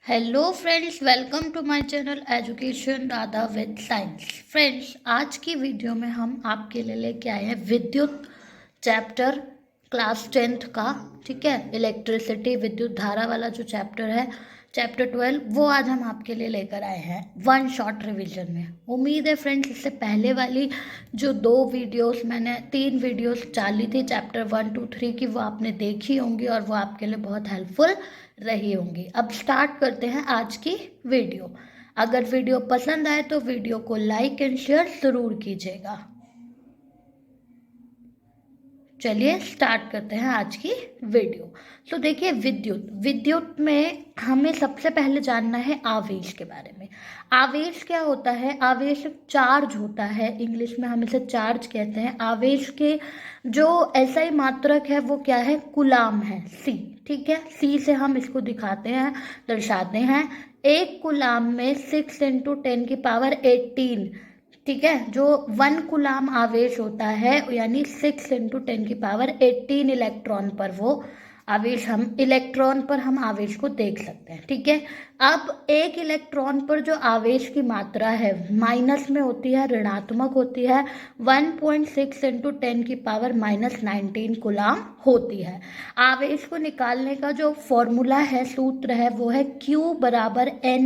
Hello friends, welcome to my channel education Radha with science. Friends, आज की video में हम आपके लिए लेके आए हैं विद्युत चैप्टर क्लास 10th का। ठीक है, इलेक्ट्रिसिटी विद्युत धारा वाला जो चैप्टर है, चैप्टर 12, वो आज हम आपके लिए लेकर आए हैं वन शॉट रिवीजन में। उम्मीद है फ्रेंड्स, इससे पहले वाली जो मैंने 3 वीडियोस डाली थी चैप्टर 1, 2, 3 की, वो आपने देखी होंगी और वो आपके लिए बहुत हेल्पफुल रही होंगी। अब स्टार्ट करते हैं आज की वीडियो। अगर वीडियो पसंद आए तो वीडियो को लाइक एंड शेयर जरूर कीजिएगा। चलिए स्टार्ट करते हैं आज की वीडियो। तो देखिए, विद्युत विद्युत में हमें सबसे पहले जानना है आवेश के बारे में। आवेश क्या होता है? आवेश चार्ज होता है, इंग्लिश में हम इसे चार्ज कहते हैं। आवेश के जो एसआई मात्रक है वो क्या है? कूलाम है, सी। ठीक है, सी से हम इसको दिखाते हैं, दर्शाते हैं। एक कूलाम में 6 × 10⁻18, ठीक है, जो 1 कूलाम आवेश होता है, यानी 6 × 10⁻18 इलेक्ट्रॉन पर वो आवेश हम आवेश को देख सकते हैं। ठीक है, अब एक इलेक्ट्रॉन पर जो आवेश की मात्रा है माइनस में होती है, ऋणात्मक होती है। 1.6 × 10⁻−19 कूलाम होती है। आवेश को निकालने का जो फॉर्मूला है, सूत्र है, वो है Q =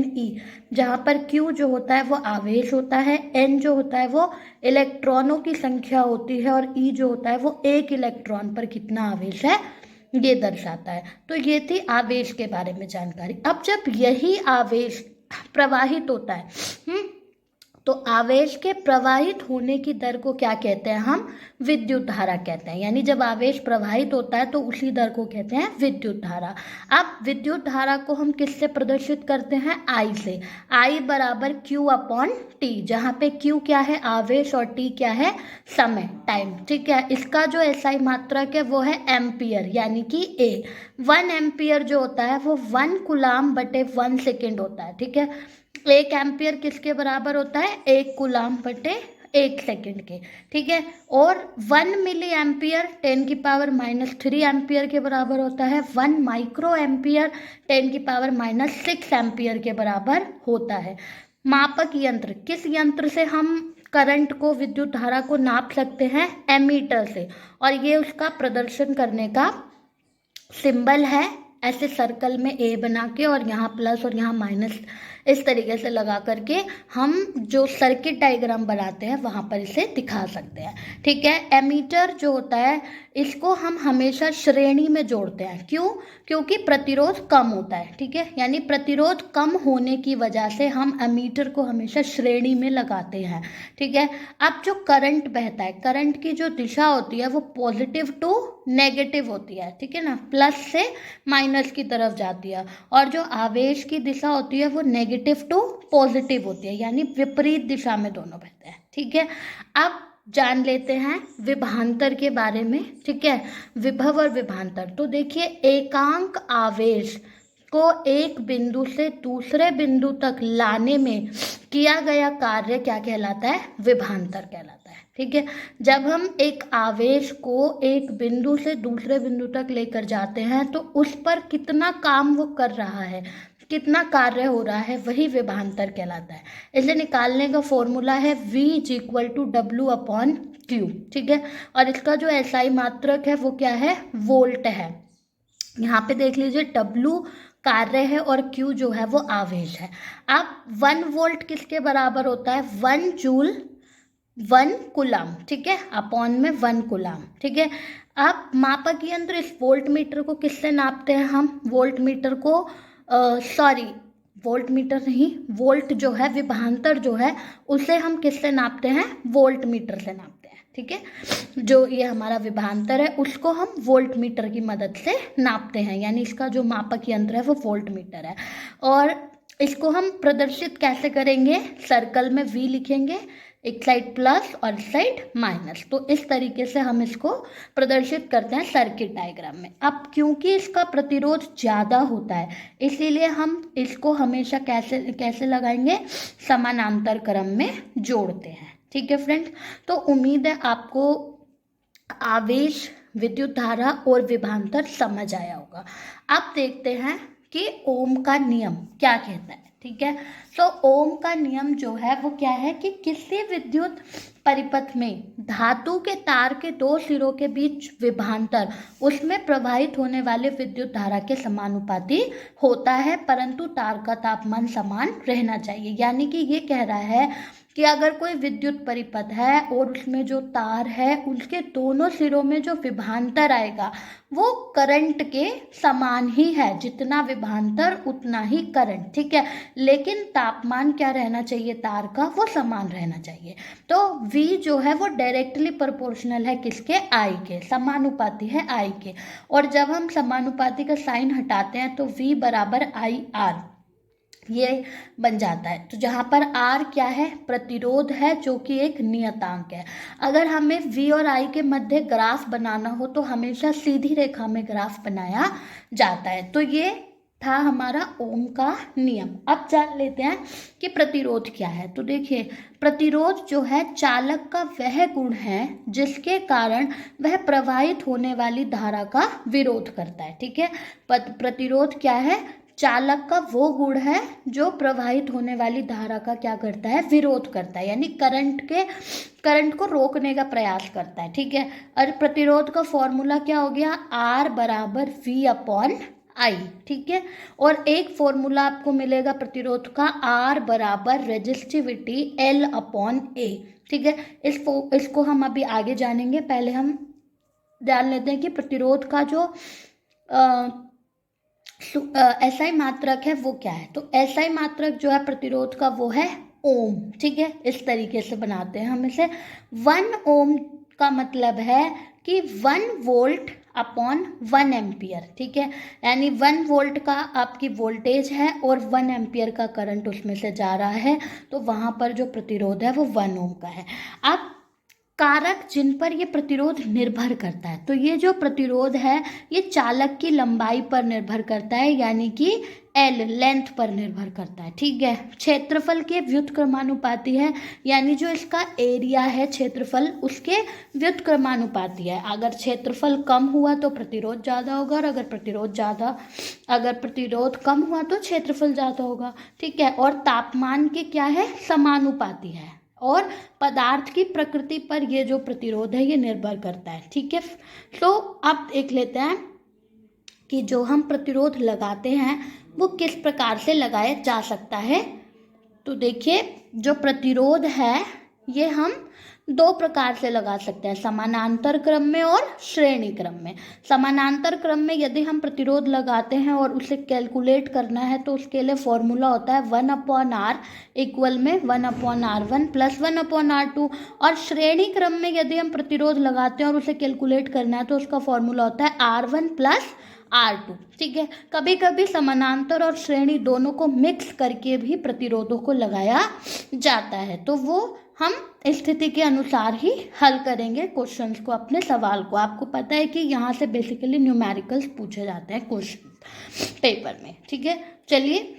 Ne, जहाँ पर Q जो होता है वो आवेश होता है, N जो होता है वो इलेक्ट्रॉनों की संख्या होती है, और E जो होता है वो एक इलेक्ट्रॉन पर कितना आवेश है ये दर्शाता है। तो ये थी आवेश के बारे में जानकारी। अब जब यही आवेश प्रवाहित होता है, तो आवेश के प्रवाहित होने की दर को क्या कहते हैं? हम विद्युत धारा कहते हैं। यानी जब आवेश प्रवाहित होता है तो उसी दर को कहते हैं विद्युत धारा। अब विद्युत धारा को हम किससे प्रदर्शित करते हैं? I से। I = Q/T, जहाँ पे Q क्या है? आवेश, और T क्या है? समय, टाइम। ठीक है, इसका जो SI मात्रक है वो है एम्पियर, यानी कि A। 1 एम्पियर जो होता है वो 1 कूलाम/1 सेकेंड होता है। ठीक है, 1 एम्पियर किसके बराबर होता है? 1 कूलाम/1 सेकेंड के। ठीक है, और 1 मिली एम्पियर 10⁻³ एम्पियर के बराबर होता है। 1 माइक्रो एम्पियर 10⁻6 एम्पियर के बराबर होता है। मापक यंत्र, किस यंत्र से हम करंट को, विद्युत धारा को नाप सकते हैं? एमीटर से। और ये उसका प्रदर्शन करने का सिंबल है, ऐसे सर्कल में ए बना के, और यहाँ प्लस और यहाँ माइनस, इस तरीके से लगा करके हम जो सर्किट डायग्राम बनाते हैं वहाँ पर इसे दिखा सकते हैं। ठीक है, एमीटर जो होता है इसको हम हमेशा श्रेणी में जोड़ते हैं। क्यों? क्योंकि प्रतिरोध कम होता है। ठीक है, यानी प्रतिरोध कम होने की वजह से हम एमीटर को हमेशा श्रेणी में लगाते हैं। ठीक है, अब जो करंट बहता है, करंट की जो दिशा होती है वो पॉजिटिव टू नेगेटिव होती है। ठीक है ना, प्लस से माइनस की तरफ जाती है, और जो आवेश की दिशा होती है वो नेगेटिव टू पॉजिटिव होती है, यानी विपरीत दिशा में दोनों बहते हैं। ठीक है, अब जान लेते हैं विभवांतर के बारे में। ठीक है, विभव और विभवांतर। तो देखिए, एकांक आवेश को एक बिंदु से दूसरे बिंदु तक लाने में किया गया कार्य क्या कहलाता है? विभवांतर कहलाता है। ठीक है, जब हम एक आवेश को एक बिंदु से दूसरे बिंदु तक लेकर जाते हैं तो उस पर कितना काम वो कर रहा है, कितना कार्य हो रहा है, वही विभवांतर कहलाता है। इसे निकालने का फॉर्मूला है V = W/Q। ठीक है, और इसका जो SI मात्रक है वो क्या है? वोल्ट है। यहाँ पे देख लीजिए, W कार्य है और Q जो है वो आवेश है। अब 1 वोल्ट किसके बराबर होता है? 1 जूल 1 कूलाम। ठीक है, अपॉन में 1 कूलाम। ठीक है, अब मापक यंत्र, इस वोल्ट मीटर को किससे नापते हैं हम? वोल्ट मीटर को वोल्ट मीटर नहीं, वोल्ट जो है, विभवांतर जो है, उसे हम किससे नापते हैं? वोल्ट मीटर से नापते हैं। ठीक है, जो ये हमारा विभवांतर है उसको हम वोल्ट मीटर की मदद से नापते हैं, यानी इसका जो मापक यंत्र है वो वोल्ट मीटर है। और इसको हम प्रदर्शित कैसे करेंगे? सर्कल में V लिखेंगे, एक साइड प्लस और इस साइड माइनस। तो इस तरीके से हम इसको प्रदर्शित करते हैं सर्किट डायग्राम में। अब क्योंकि इसका प्रतिरोध ज़्यादा होता है, इसीलिए हम इसको हमेशा कैसे लगाएंगे? समानांतर क्रम में जोड़ते हैं। ठीक है फ्रेंड्स, तो उम्मीद है आपको आवेश, विद्युत धारा और विभवांतर समझ आया होगा। अब देखते हैं कि ओम का नियम क्या कहता है। ठीक है, तो ओम का नियम जो है वो क्या है कि किसी विद्युत परिपथ में धातु के तार के दो सिरों के बीच विभवांतर उसमें प्रवाहित होने वाले विद्युत धारा के समानुपाती होता है, परंतु तार का तापमान समान रहना चाहिए। यानी कि ये कह रहा है कि अगर कोई विद्युत परिपथ है और उसमें जो तार है उसके दोनों सिरों में जो विभवांतर आएगा वो करंट के समान ही है, जितना विभवांतर उतना ही करंट। ठीक है, लेकिन तापमान क्या रहना चाहिए तार का, वो समान रहना चाहिए। तो V जो है वो डायरेक्टली प्रोपोर्शनल है किसके, I के, समानुपाती है I के। और जब हम समानुपाती का साइन हटाते हैं तो V बराबर IR ये बन जाता है। तो जहाँ पर R क्या है, प्रतिरोध है जो कि एक नियतांक है। अगर हमें V और I के मध्य ग्राफ बनाना हो तो हमेशा सीधी रेखा में ग्राफ बनाया जाता है। तो ये था हमारा ओम का नियम। अब जान लेते हैं कि प्रतिरोध क्या है। तो देखिए, प्रतिरोध जो है चालक का वह गुण है जिसके कारण वह प्रवाहित होने वाली धारा का विरोध करता है। ठीक है, प्रतिरोध क्या है, चालक का वो गुण है जो प्रवाहित होने वाली धारा का क्या करता है, विरोध करता है, यानी करंट को रोकने का प्रयास करता है। ठीक है, और प्रतिरोध का फॉर्मूला क्या हो गया, R बराबर V अपॉन I। ठीक है, और एक फॉर्मूला आपको मिलेगा प्रतिरोध का, R बराबर रेजिस्टिविटी L अपॉन A। ठीक है, इसको हम अभी आगे जानेंगे। पहले हम जान लेते हैं कि प्रतिरोध का जो SI मात्रक है वो क्या है। तो SI मात्रक जो है प्रतिरोध का वो है ओम। ठीक है, इस तरीके से बनाते हैं हम इसे। 1 ओम का मतलब है कि 1 वोल्ट अपॉन 1 एम्पियर। ठीक है, यानी 1 वोल्ट का आपकी वोल्टेज है और 1 एम्पियर का करंट उसमें से जा रहा है, तो वहाँ पर जो प्रतिरोध है वो 1 ओम का है। अब कारक जिन पर ये प्रतिरोध निर्भर करता है, तो ये जो प्रतिरोध है ये चालक की लंबाई पर निर्भर करता है, यानी कि L लेंथ पर निर्भर करता है। ठीक है, क्षेत्रफल के व्युत्क्रमानुपाती है, यानी जो इसका एरिया है क्षेत्रफल उसके व्युत्क्रमानुपाती है। अगर क्षेत्रफल कम हुआ तो प्रतिरोध ज़्यादा होगा, और अगर प्रतिरोध कम हुआ तो क्षेत्रफल ज़्यादा होगा। ठीक है, और तापमान के क्या है, समानुपाती है, और पदार्थ की प्रकृति पर ये जो प्रतिरोध है ये निर्भर करता है। ठीक है, तो अब देख लेते हैं कि जो हम प्रतिरोध लगाते हैं वो किस प्रकार से लगाया जा सकता है। तो देखिए, जो प्रतिरोध है ये हम 2 प्रकार से लगा सकते हैं, समानांतर क्रम में और श्रेणी क्रम में। समानांतर क्रम में यदि हम प्रतिरोध लगाते हैं और उसे कैलकुलेट करना है तो उसके लिए फॉर्मूला होता है 1/R इक्वल में 1/R1 प्लस 1/R2। और श्रेणी क्रम में यदि हम प्रतिरोध लगाते हैं और उसे कैलकुलेट करना है तो उसका फॉर्मूला होता है R1 प्लस R2। ठीक है, कभी कभी समानांतर और श्रेणी दोनों को मिक्स करके भी प्रतिरोधों को लगाया जाता है, तो वो हम स्थिति के अनुसार ही हल करेंगे क्वेश्चंस को, अपने सवाल को। आपको पता है कि यहाँ से बेसिकली न्यूमेरिकल्स पूछे जाते हैं क्वेश्चन पेपर में। ठीक है, चलिए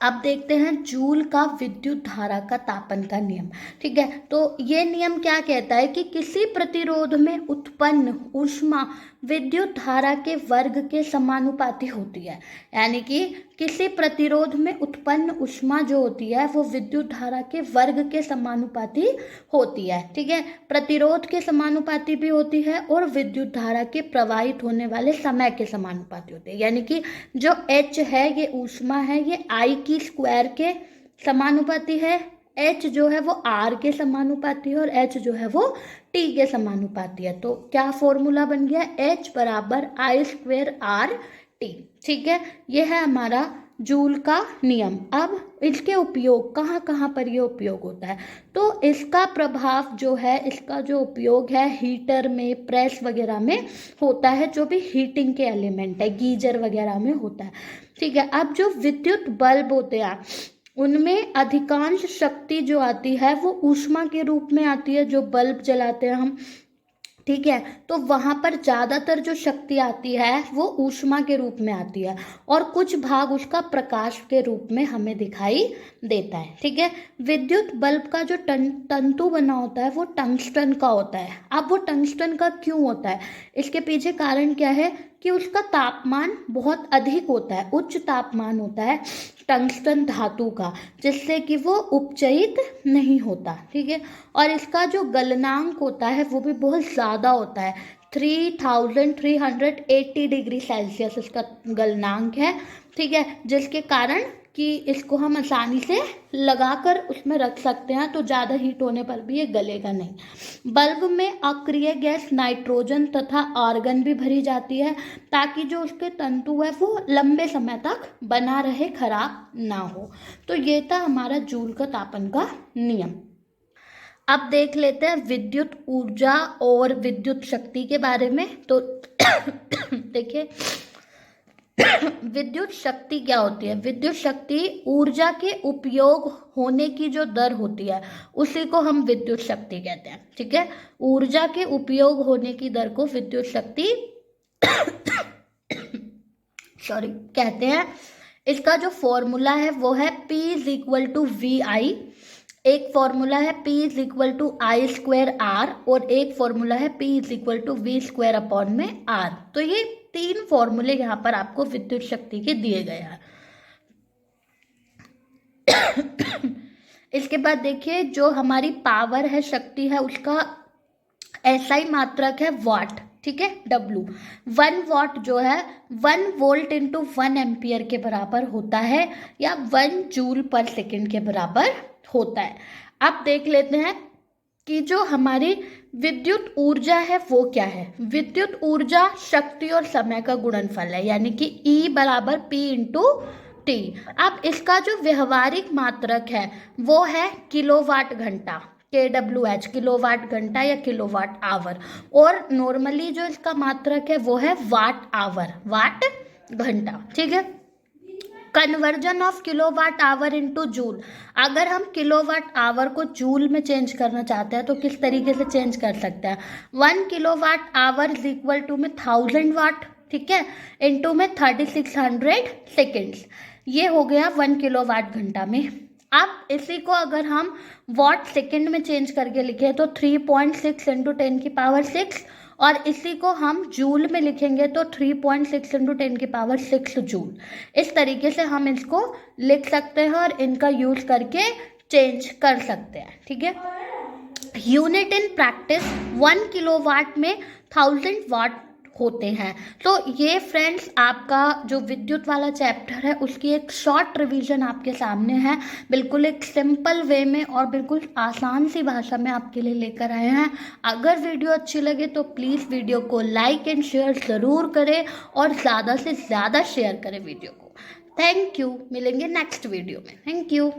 अब देखते हैं जूल का विद्युत धारा का तापन का नियम। ठीक है, तो ये नियम क्या कहता है कि किसी प्रतिरोध में उत्पन्न ऊष्मा विद्युत धारा के वर्ग के समानुपाती होती है, यानी कि किसी प्रतिरोध में उत्पन्न ऊष्मा जो होती है वो विद्युत धारा के वर्ग के समानुपाती होती है। ठीक है, प्रतिरोध के समानुपाती भी होती है और विद्युत धारा के प्रवाहित होने वाले समय के समानुपाती होती है, यानी कि जो H है ये ऊष्मा है, ये I की स्क्वायर के समानुपाती है, H जो है वो R के समानुपाती है और H जो है वो T के समानुपाती है। तो क्या फॉर्मूला बन गया, H बराबर I²R_T। ठीक है, ये है हमारा जूल का नियम। अब इसके उपयोग कहाँ कहाँ पर ये उपयोग होता है, तो इसका प्रभाव जो है, इसका जो उपयोग है हीटर में, प्रेस वगैरह में होता है, जो भी हीटिंग के एलिमेंट है, गीजर वगैरह में होता है। ठीक है, अब जो विद्युत बल्ब होते हैं उनमें अधिकांश शक्ति जो आती है वो ऊष्मा के रूप में आती है, जो बल्ब जलाते हैं हम। ठीक है, तो वहाँ पर ज़्यादातर जो शक्ति आती है वो ऊष्मा के रूप में आती है और कुछ भाग उसका प्रकाश के रूप में हमें दिखाई देता है। ठीक है, विद्युत बल्ब का जो तंतु बना होता है वो टंगस्टन का होता है। अब वो टंगस्टन का क्यों होता है, इसके पीछे कारण क्या है कि उसका तापमान बहुत अधिक होता है, उच्च तापमान होता है टंगस्टन धातु का, जिससे कि वो उपचयित नहीं होता, ठीक है। और इसका जो गलनांक होता है वो भी बहुत ज़्यादा होता है, 3380 डिग्री सेल्सियस इसका गलनांक है, ठीक है, जिसके कारण कि इसको हम आसानी से लगाकर उसमें रख सकते हैं, तो ज़्यादा हीट होने पर भी ये गलेगा नहीं। बल्ब में अक्रिय गैस नाइट्रोजन तथा आर्गन भी भरी जाती है, ताकि जो उसके तंतु है वो लंबे समय तक बना रहे, खराब ना हो। तो ये था हमारा जूल का तापन का नियम। अब देख लेते हैं विद्युत ऊर्जा और विद्युत शक्ति के बारे में। तो देखिए विद्युत शक्ति क्या होती है? विद्युत शक्ति ऊर्जा के उपयोग होने की जो दर होती है उसी को हम विद्युत शक्ति कहते हैं, ठीक है। ऊर्जा के उपयोग होने की दर को विद्युत शक्ति सॉरी कहते हैं। इसका जो फॉर्मूला है वो है P is equal to V I, एक फॉर्मूला है P is equal to I square R, और एक फॉर्मूला है P is equal to V square upon में आर। तो ये 3 फॉर्मूले यहाँ पर आपको विद्युत शक्ति के दिए गए हैं। इसके बाद देखिए जो हमारी पावर है, शक्ति है, उसका एसआई मात्रक है वाट, ठीक है, W। 1 वाट जो है 1 वोल्ट इंटू 1 एम्पियर के बराबर होता है, या 1 जूल पर सेकेंड के बराबर होता है। अब देख लेते हैं कि जो हमारी विद्युत ऊर्जा है वो क्या है। विद्युत ऊर्जा शक्ति और समय का गुणनफल है, यानी कि E बराबर P इंटू टी। अब इसका जो व्यवहारिक मात्रक है वो है किलोवाट घंटा, KWH, किलोवाट घंटा या किलोवाट आवर, और नॉर्मली जो इसका मात्रक है वो है वाट आवर, वाट घंटा, ठीक है। Conversion of kilowatt hour into joule, अगर हम किलोवाट आवर को जूल में चेंज करना चाहते हैं तो किस तरीके से चेंज कर सकते हैं? 1 kilowatt hour is equal to में 1000 वाट, ठीक है, इनटू में 3600 सेकेंड्स, ये हो गया 1 किलोवाट घंटा में। अब इसी को अगर हम वाट सेकेंड में चेंज करके लिखें तो 3.6 इंटू 10 की पावर 6, और इसी को हम जूल में लिखेंगे तो 3.6 इंटू 10 की पावर 6 जूल। इस तरीके से हम इसको लिख सकते हैं और इनका यूज करके चेंज कर सकते हैं, ठीक है। यूनिट इन प्रैक्टिस 1 किलोवाट में 1000 वाट होते हैं। तो ये फ्रेंड्स आपका जो विद्युत वाला चैप्टर है उसकी एक शॉर्ट रिवीजन आपके सामने है, बिल्कुल एक सिंपल वे में और बिल्कुल आसान सी भाषा में आपके लिए लेकर आए हैं। अगर वीडियो अच्छी लगे तो प्लीज़ वीडियो को लाइक एंड शेयर ज़रूर करें और ज़्यादा से ज़्यादा शेयर करें वीडियो को। थैंक यू, मिलेंगे नेक्स्ट वीडियो में। Thank you.